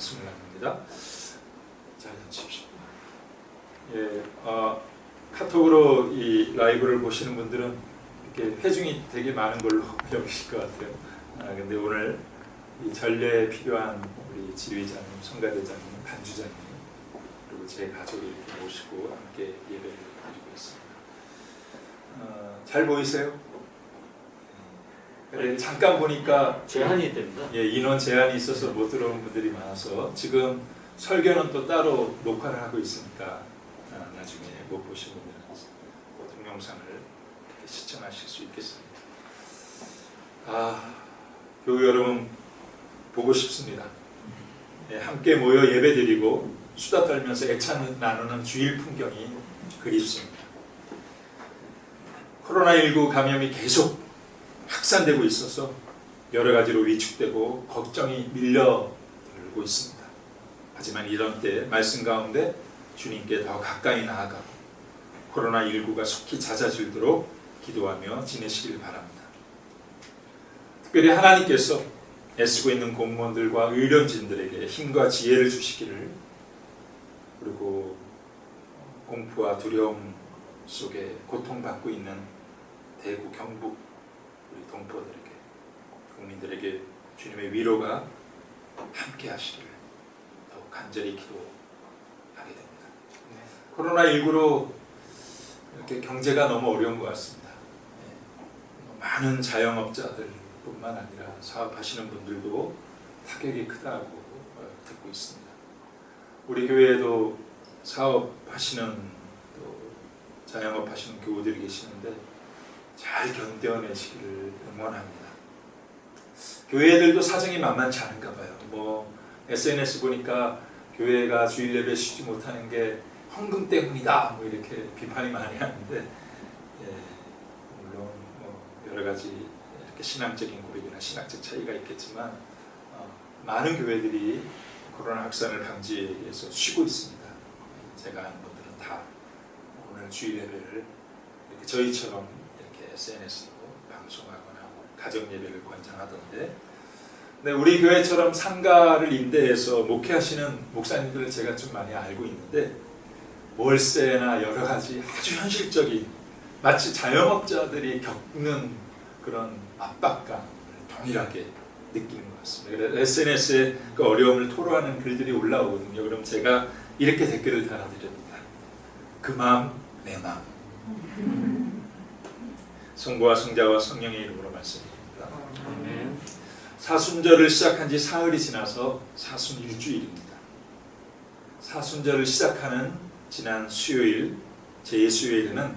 말씀을 나눕니다. 잘 앉으십시오. 예, 카톡으로 이 라이브를 보시는 분들은 이렇게 회중이 되게 많은 걸로 여기실 것 같아요. 근데 오늘 이 전례에 필요한 우리 지휘자님, 성가대장님, 간주자님 그리고 제 가족을 이렇게 모시고 함께 예배를 드리고 있습니다. 잘 보이세요? 네, 잠깐 보니까 제한이 됩니다. 예, 인원 제한이 있어서 못 들어오는 분들이 많아서 지금 설교는 또 따로 녹화를 하고 있으니까 나중에 못 보신 분들은 동영상을 시청하실 수 있겠습니다. 교회 여러분 보고 싶습니다. 예, 함께 모여 예배드리고 수다 떨면서 애찬 나누는 주일 풍경이 그립습니다. 코로나19 감염이 계속 확산되고 있어서 여러 가지로 위축되고 걱정이 밀려들고 있습니다. 하지만 이런 때 말씀 가운데 주님께 더 가까이 나아가고 코로나19가 속히 잦아들도록 기도하며 지내시길 바랍니다. 특별히 하나님께서 애쓰고 있는 공무원들과 의료진들에게 힘과 지혜를 주시기를, 그리고 공포와 두려움 속에 고통받고 있는 대구, 경북 우리 동포들에게, 국민들에게 주님의 위로가 함께 하시기를 더욱 간절히 기도하게 됩니다. 코로나19로 이렇게 경제가 너무 어려운 것 같습니다. 많은 자영업자들뿐만 아니라 사업하시는 분들도 타격이 크다고 듣고 있습니다. 우리 교회에도 사업하시는 또 자영업하시는 교우들이 계시는데 잘 견뎌내시기를 응원합니다. 교회들도 사정이 만만치 않은가 봐요. SNS 보니까 교회가 주일 예배 쉬지 못하는 게 헌금 때문이다 이렇게 비판이 많이 하는데, 물론 여러 가지 이렇게 신앙적인 고백이나 신학적 차이가 있겠지만 많은 교회들이 코로나 확산을 방지하기 위해서 쉬고 있습니다. 제가 아는 분들은 다 오늘 주일 예배를 이렇게 저희처럼 이렇게 SNS로 방송하거나 가정 예배를 권장하던데, 근데 우리 교회처럼 상가를 임대해서 목회하시는 목사님들을 제가 좀 많이 알고 있는데, 월세나 여러 가지 아주 현실적인, 마치 자영업자들이 겪는 그런 압박감을 동일하게 느끼는 것 같습니다. 그래서 SNS에 그 어려움을 토로하는 글들이 올라오거든요. 그럼 제가 이렇게 댓글을 달아드립니다. 그 마음 내 마음. 성부와 성자와 성령의 이름으로 말씀드립니다. 사순절을 시작한 지 사흘이 지나서 사순 일주일입니다. 사순절을 시작하는 지난 수요일, 제2수요일에는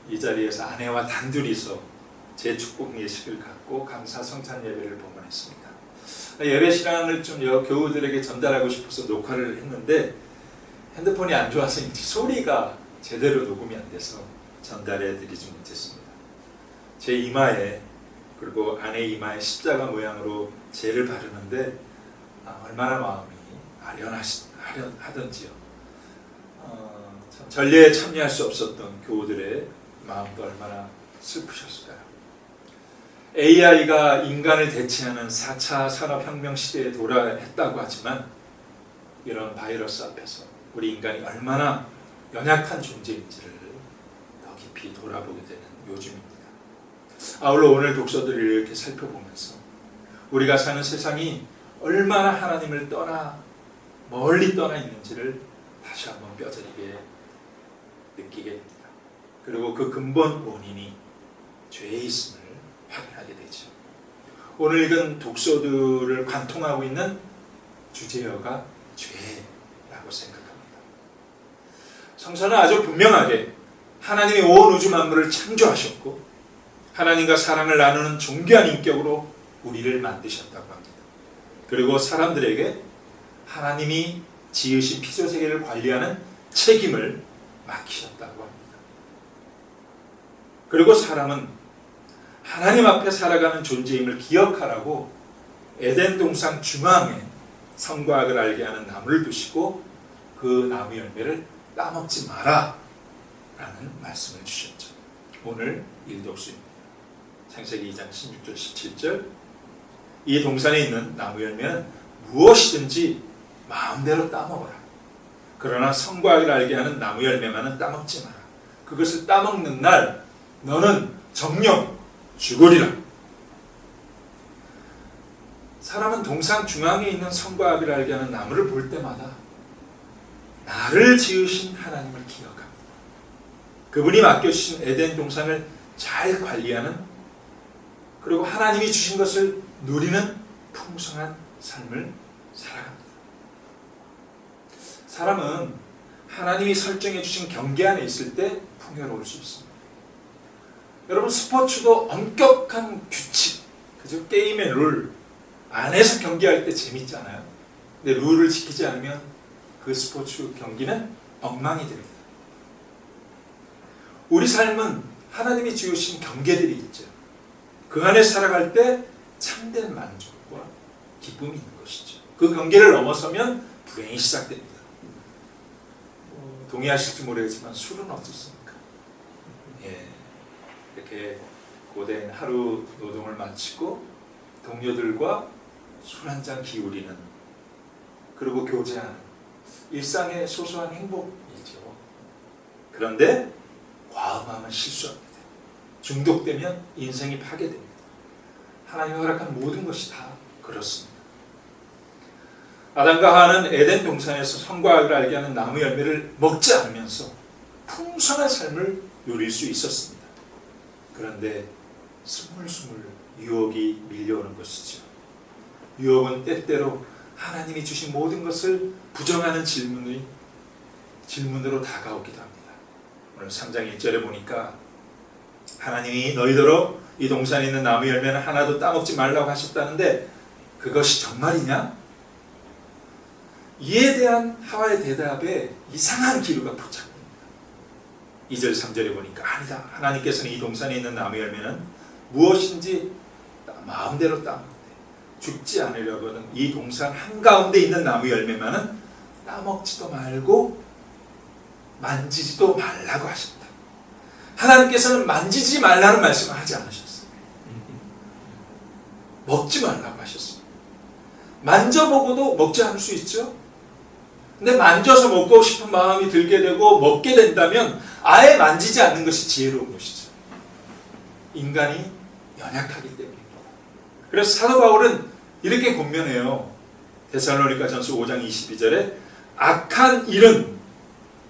이 자리에서 아내와 단둘이서 재축복 예식을 갖고 감사 성찬 예배를 봉헌했습니다. 예배 시간을 좀 교우들에게 전달하고 싶어서 녹화를 했는데 핸드폰이 안 좋아서인지 소리가 제대로 녹음이 안 돼서 전달해 드리지 못했습니다. 제 이마에, 그리고 아내 이마에 십자가 모양으로 제를 바르는데 얼마나 마음이 아련하던지요. 전례에 참여할 수 없었던 교우들의 마음도 얼마나 슬프셨을까요? AI가 인간을 대체하는 4차 산업혁명 시대에 도래했다고 하지만 이런 바이러스 앞에서 우리 인간이 얼마나 연약한 존재인지를 더 깊이 돌아보게 되는 요즘입니다. 아울러 오늘 독서들을 이렇게 살펴보면서 우리가 사는 세상이 얼마나 하나님을 멀리 떠나 있는지를 다시 한번 뼈저리게 느끼게 됩니다. 그리고 그 근본 원인이 죄에 있음을 확인하게 되죠. 오늘 읽은 독서들을 관통하고 있는 주제어가 죄라고 생각합니다. 성서는 아주 분명하게 하나님이 온 우주 만물을 창조하셨고 하나님과 사랑을 나누는 존귀한 인격으로 우리를 만드셨다고 합니다. 그리고 사람들에게 하나님이 지으신 피조세계를 관리하는 책임을 맡기셨다고 합니다. 그리고 사람은 하나님 앞에 살아가는 존재임을 기억하라고 에덴 동산 중앙에 선과 악을 알게 하는 나무를 두시고 그 나무 열매를 따먹지 마라 라는 말씀을 주셨죠. 오늘 일독수입니다. 창세기 2장 16절 17절 이 동산에 있는 나무 열매는 무엇이든지 마음대로 따먹어라. 그러나 선과 악을 알게 하는 나무 열매만은 따먹지 마라. 그것을 따먹는 날 너는 정령 죽으리라. 사람은 동상 중앙에 있는 선과 악을 알게 하는 나무를 볼 때마다 나를 지으신 하나님을 기억합니다. 그분이 맡겨주신 에덴 동산을 잘 관리하는, 그리고 하나님이 주신 것을 누리는 풍성한 삶을 살아갑니다. 사람은 하나님이 설정해 주신 경계 안에 있을 때 풍요로울 수 있습니다. 여러분, 스포츠도 엄격한 규칙, 그죠? 게임의 룰 안에서 경기할 때 재밌잖아요. 근데 룰을 지키지 않으면 그 스포츠 경기는 엉망이 됩니다. 우리 삶은 하나님이 지으신 경계들이 있죠. 그 안에 살아갈 때 참된 만족과 기쁨이 있는 것이죠. 그 경계를 넘어서면 불행이 시작됩니다. 동의하실지 모르겠지만 술은 어떻습니까? 이렇게 고된 하루 노동을 마치고 동료들과 술 한잔 기울이는, 그리고 교제하는 일상의 소소한 행복이죠. 그런데 과음하면 실수합니다. 중독되면 인생이 파괴됩니다. 하나님이 허락한 모든 것이 다 그렇습니다. 아담과 하와는 에덴 동산에서 선과 악을 알게 하는 나무 열매를 먹지 않으면서 풍성한 삶을 누릴 수 있었습니다. 그런데 스물스물 유혹이 밀려오는 것이죠. 유혹은 때때로 하나님이 주신 모든 것을 부정하는 질문으로 다가오기도 합니다. 오늘 3장 1절에 보니까 하나님이 너희더러 이 동산에 있는 나무 열매는 하나도 따먹지 말라고 하셨다는데 그것이 정말이냐? 이에 대한 하와의 대답에 이상한 기류가 포착됩니다. 2절 3절에 보니까 아니다. 하나님께서는 이 동산에 있는 나무 열매는 무엇인지 마음대로 따먹되 죽지 않으려고는 이 동산 한가운데 있는 나무 열매만은 따먹지도 말고 만지지도 말라고 하셨다. 하나님께서는 만지지 말라는 말씀을 하지 않으셨어요. 먹지 말라고 하셨어요. 만져보고도 먹지 않을 수 있죠. 근데 만져서 먹고 싶은 마음이 들게 되고 먹게 된다면 아예 만지지 않는 것이 지혜로운 것이죠. 인간이 연약하기 때문입니다. 그래서 사도 바울은 이렇게 권면해요. 데살로니가 전서 5장 22절에 악한 일은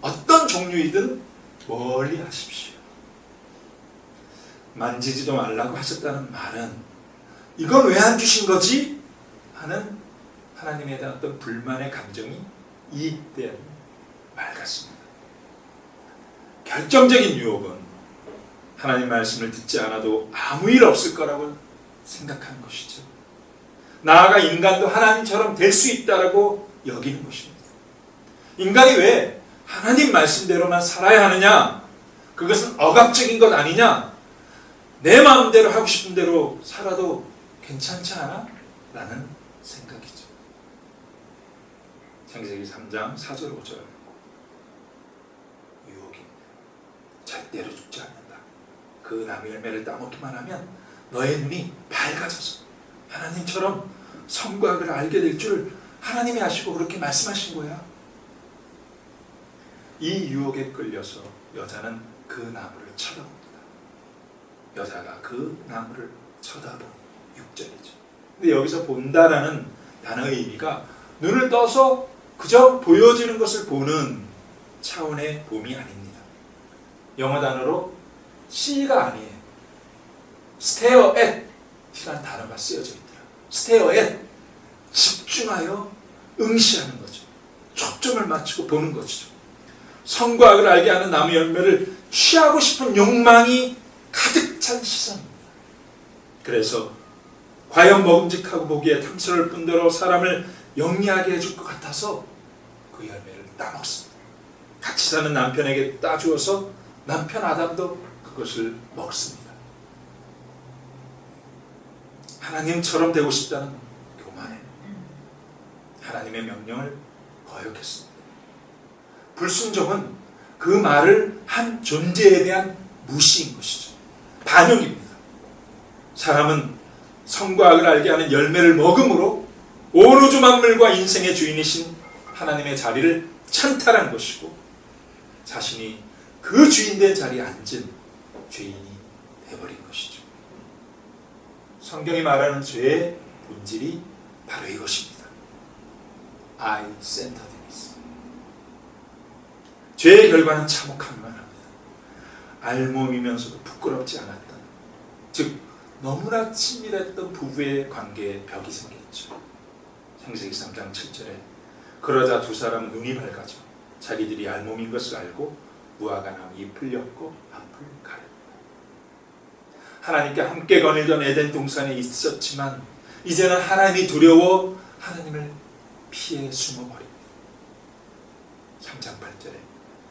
어떤 종류이든 멀리 하십시오. 만지지도 말라고 하셨다는 말은 이건 왜 안 주신 거지? 하는 하나님에 대한 어떤 불만의 감정이 이입된 말 같습니다. 결정적인 유혹은 하나님 말씀을 듣지 않아도 아무 일 없을 거라고 생각하는 것이죠. 나아가 인간도 하나님처럼 될 수 있다라고 여기는 것입니다. 인간이 왜 하나님 말씀대로만 살아야 하느냐? 그것은 억압적인 것 아니냐? 내 마음대로 하고 싶은 대로 살아도 괜찮지 않아? 라는 생각이죠. 창세기 3장 4절 5절 유혹입니다. 절대로 죽지 않는다. 그 나무 열매를 따먹기만 하면 너의 눈이 밝아져서 하나님처럼 선과 악을 알게 될 줄 하나님이 아시고 그렇게 말씀하신 거야. 이 유혹에 끌려서 여자는 그 나무를 쳐다봅니다. 여자가 그 나무를 쳐다본 6절이죠. 근데 여기서 본다라는 단어의 의미가 눈을 떠서 그저 보여지는 것을 보는 차원의 봄이 아닙니다. 영어 단어로 see가 아니에요. stare at 이라는 단어가 쓰여져 있더라. stare at, 집중하여 응시하는 거죠. 초점을 맞추고 보는 것이죠. 선과 악을 알게 하는 나무 열매를 취하고 싶은 욕망이 가득 찬 시선입니다. 그래서 과연 먹음직하고 보기에 탐스러울 뿐더러 사람을 영리하게 해줄 것 같아서 그 열매를 따먹습니다. 같이 사는 남편에게 따주어서 남편 아담도 그것을 먹습니다. 하나님처럼 되고 싶다는 교만에 하나님의 명령을 거역했습니다. 불순종은 그 말을 한 존재에 대한 무시인 것이죠. 반역입니다. 사람은 선과 악을 알게 하는 열매를 먹음으로 온 우주 만물과 인생의 주인이신 하나님의 자리를 찬탈한 것이고 자신이 그 주인된 자리에 앉은 죄인이 되어버린 것이죠. 성경이 말하는 죄의 본질이 바로 이것입니다. I-centeredness. 죄의 결과는 참혹하기만 합니다. 알몸이면서도 부끄럽지 않았던, 즉 너무나 친밀했던 부부의 관계에 벽이 생겼죠. 창세기 3장 7절에 그러자 두 사람은 눈이 밝아져 자기들이 알몸인 것을 알고 무화과 나무 잎을 엮고 앞을 가렸다. 하나님께 함께 거닐던 에덴 동산에 있었지만 이제는 하나님이 두려워 하나님을 피해 숨어버립니다. 3장 8절에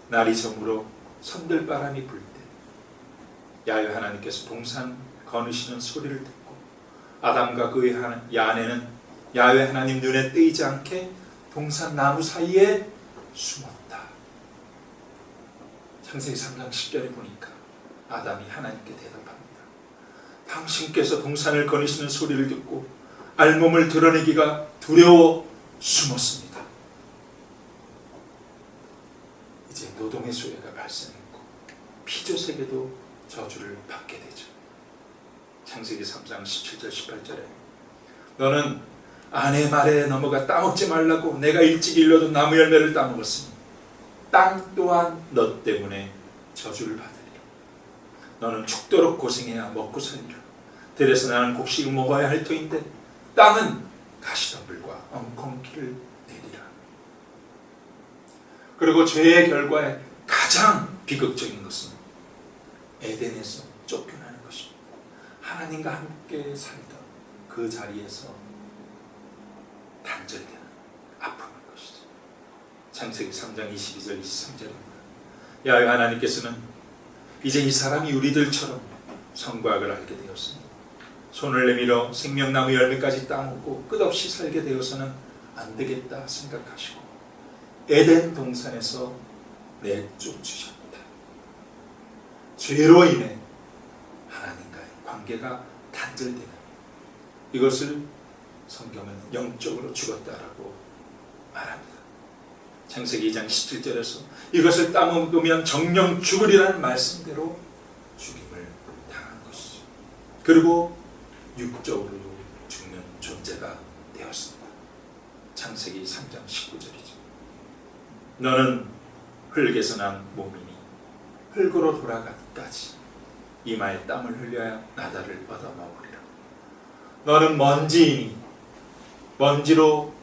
날이 저물어 선들바람이 불 때 야훼 하나님께서 동산 거느시는 소리를 듣고 아담과 그의 아내는 야훼 하나님 눈에 띄지 않게 동산 나무 사이에 숨었다. 창세기 3장 10절에 보니까 아담이 하나님께 대답합니다. 당신께서 동산을 거느시는 소리를 듣고 알몸을 드러내기가 두려워 숨었습니다. 이제 노동의 소리가 발생했고 피조세계도 저주를 받게 되죠. 창세기 3장 17절 18절에 너는 아내 말에 넘어가 따먹지 말라고 내가 일찍 일러둔 나무 열매를 따먹었으니 땅 또한 너 때문에 저주를 받으리라. 너는 죽도록 고생해야 먹고 살리라. 들에서 나는 곡식을 먹어야 할 터인데 땅은 가시덤불과 엉겅퀴를 내리라. 그리고 죄의 결과에 가장 비극적인 것은 에덴에서 쫓겨나는 것입니다. 하나님과 함께 살던 그 자리에서 단절되는 아픔인 것이죠. 창세기 3장 22절 23절입니다. 야훼 하나님께서는 이제 이 사람이 우리들처럼 선과악을 알게 되었으니 손을 내밀어 생명나무 열매까지 따먹고 끝없이 살게 되어서는 안 되겠다 생각하시고 에덴 동산에서 내쫓으셨다. 죄로 인해 하나님과의 관계가 단절되는 이것을 성경은 영적으로 죽었다라고 말합니다. 창세기 2장 17절에서 이것을 따먹으면 정령 죽으리라는 말씀대로 죽임을 당한 것이죠. 그리고 육적으로도 죽는 존재가 되었습니다. 창세기 3장 19절이죠. 너는 흙에서 난 몸이니 흙으로 돌아가기까지 이마에 땀을 흘려야 나다를 얻어먹으리라. 너는 먼지이니 먼지로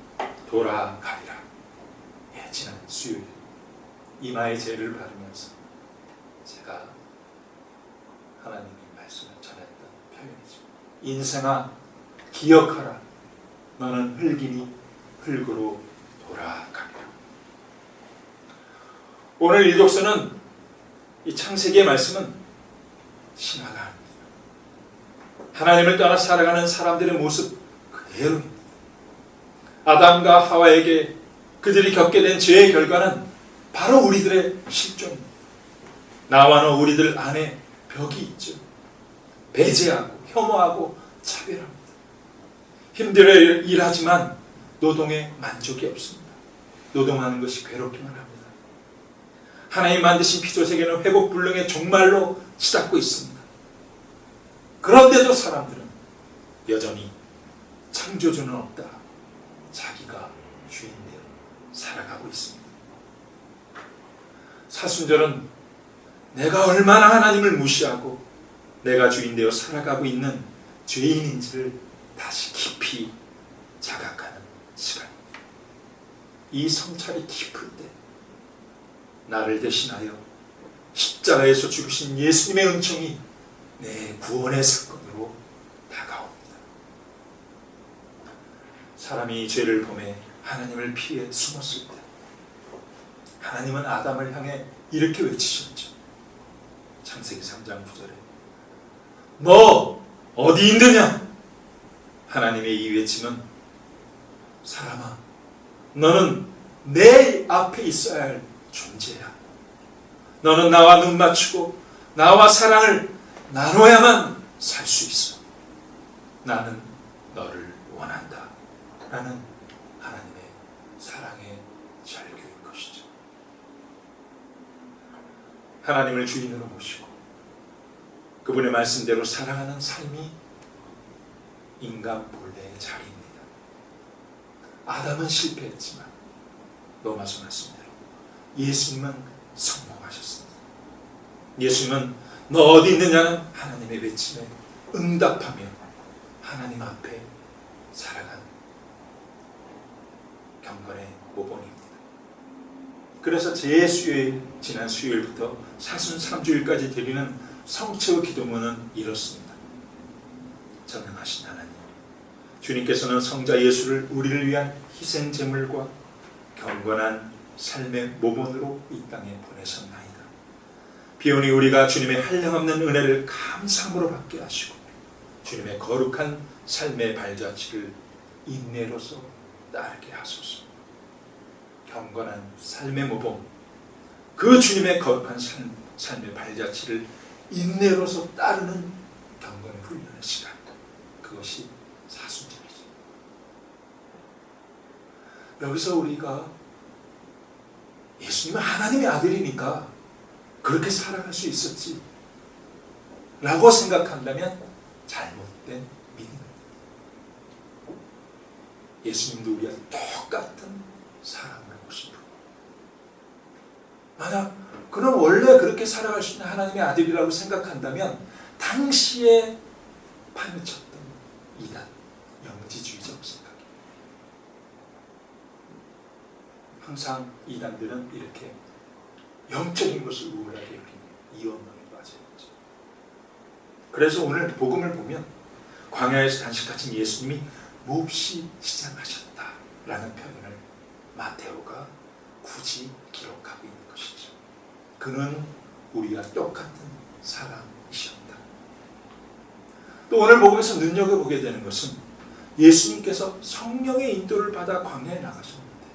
돌아가리라. 지난 수요일 이마에 재를 바르면서 제가 하나님의 말씀을 전했던 표현이죠. 인생아 기억하라. 너는 흙이니 흙으로 돌아가리라. 오늘 일독서는 이 창세기의 말씀은 신화가 아닙니다. 하나님을 떠나 살아가는 사람들의 모습 그대로입니다. 아담과 하와에게 그들이 겪게 된 죄의 결과는 바로 우리들의 실존입니다. 나와 너 우리들 안에 벽이 있죠. 배제하고 혐오하고 차별합니다. 힘들어 일하지만 노동에 만족이 없습니다. 노동하는 것이 괴롭기만 합니다. 하나님 만드신 피조세계는 회복불능의 종말로 치닫고 있습니다. 그런데도 사람들은 여전히 창조주는 없다. 자기가 주인되어 살아가고 있습니다. 사순절은 내가 얼마나 하나님을 무시하고 내가 주인되어 살아가고 있는 죄인인지를 다시 깊이 자각하는 시간입니다. 이 성찰이 깊을 때 나를 대신하여 십자가에서 죽으신 예수님의 은총이 내 구원의 사건으로 다가옵니다. 사람이 죄를 범해 하나님을 피해 숨었을 때 하나님은 아담을 향해 이렇게 외치셨죠. 창세기 3장 9절에 너 어디 있느냐? 하나님의 이 외침은 사람아 너는 내 앞에 있어야 할 존재야. 너는 나와 눈 맞추고 나와 사랑을 나눠야만 살 수 있어. 나는 너를 원한다. 라는 하나님의 사랑의 절교인 것이죠. 하나님을 주인으로 모시고 그분의 말씀대로 살아가는 삶이 인간 본래의 자리입니다. 아담은 실패했지만 로마서 말씀대로 예수님은 성공하셨습니다. 예수님은 너 어디 있느냐는 하나님의 외침에 응답하며 하나님 앞에 살아간 경건의 모범입니다. 그래서 제 지난 수요일부터 사순 3주일까지 드리는 성체의 기도문은 이렇습니다. 전능하신 하나님, 주님께서는 성자 예수를 우리를 위한 희생 제물과 경건한 삶의 모범으로 이 땅에 보내셨나이다. 비오니 우리가 주님의 한량없는 은혜를 감사함으로 받게 하시고 주님의 거룩한 삶의 발자취를 인내로서 따르게 하소서. 경건한 삶의 모범, 그 주님의 거룩한 삶의 발자취를 인내로서 따르는 경건의 훈련의 시간, 그것이 사순절이죠. 여기서 우리가 예수님은 하나님의 아들이니까 그렇게 살아갈 수 있었지 라고 생각한다면 잘못된 믿음입니다. 예수님도 우리와 똑같은 사랑을 하고 싶어. 만약 그럼 원래 그렇게 살아갈 수 있는 하나님의 아들이라고 생각한다면 당시에 파묻혔던 이단, 영지주의적 생각입니다. 항상 이단들은 이렇게 영적인 것을 우울하게 여기는 이원론에 빠져있죠. 그래서 오늘 복음을 보면 광야에서 단식하신 예수님이 몹시 시장하셨다라는 표현을 마테오가 굳이 기록하고 있는 것이죠. 그는 우리와 똑같은 사람이셨다. 또 오늘 복음에서 눈여겨보게 되는 것은 예수님께서 성령의 인도를 받아 광야에 나가셨는데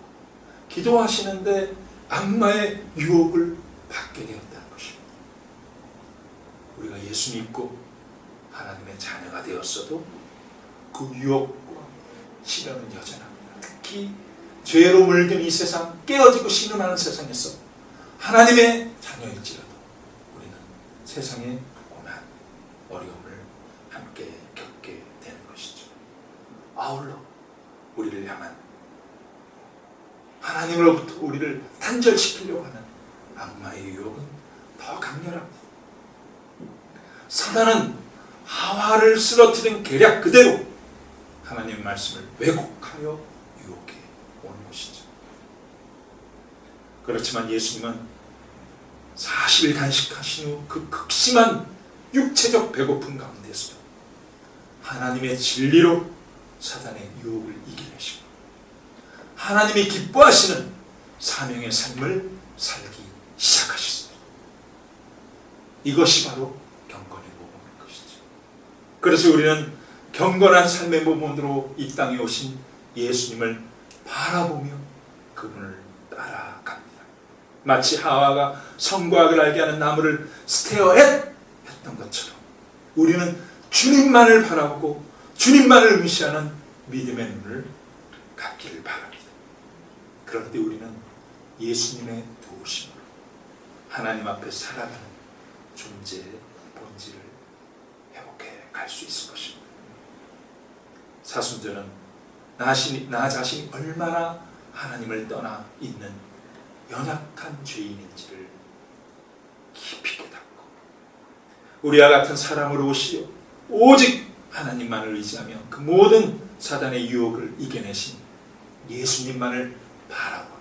기도하시는데 악마의 유혹을 받게 되었다는 것입니다. 우리가 예수 믿고 하나님의 자녀가 되었어도 그 유혹과 시련은 여전합니다. 특히 죄로 물든 이 세상, 깨어지고 신음하는 세상에서 하나님의 자녀일지라도 우리는 세상의 고난, 어려움을 함께 겪게 되는 것이죠. 아울러 우리를 향한 하나님으로부터 우리를 단절시키려고 하는 악마의 유혹은 더 강렬합니다. 사단은 하와를 쓰러뜨린 계략 그대로 하나님의 말씀을 왜곡하여 유혹해 오는 것이죠. 그렇지만 예수님은 40일 단식하신 후 그 극심한 육체적 배고픔 가운데서 하나님의 진리로 사단의 유혹을 이겨내시고 하나님이 기뻐하시는 사명의 삶을 살기 시작하셨습니다. 이것이 바로 경건의 모범인 것이죠. 그래서 우리는 경건한 삶의 모범으로 이 땅에 오신 예수님을 바라보며 그분을 따라갑니다. 마치 하와가 성과학을 알게 하는 나무를 스테어햇 했던 것처럼 우리는 주님만을 바라보고 주님만을 의시하는 믿음의 눈을 갖기를 바랍니다. 그럴 때 우리는 예수님의 도우심으로 하나님 앞에 살아가는 존재의 본질을 회복해 갈 수 있을 것입니다. 사순절은 나 자신이 얼마나 하나님을 떠나 있는 연약한 죄인인지를 깊이 깨닫고 우리와 같은 사람으로 오시어 오직 하나님만을 의지하며 그 모든 사단의 유혹을 이겨내신 예수님만을 바라보는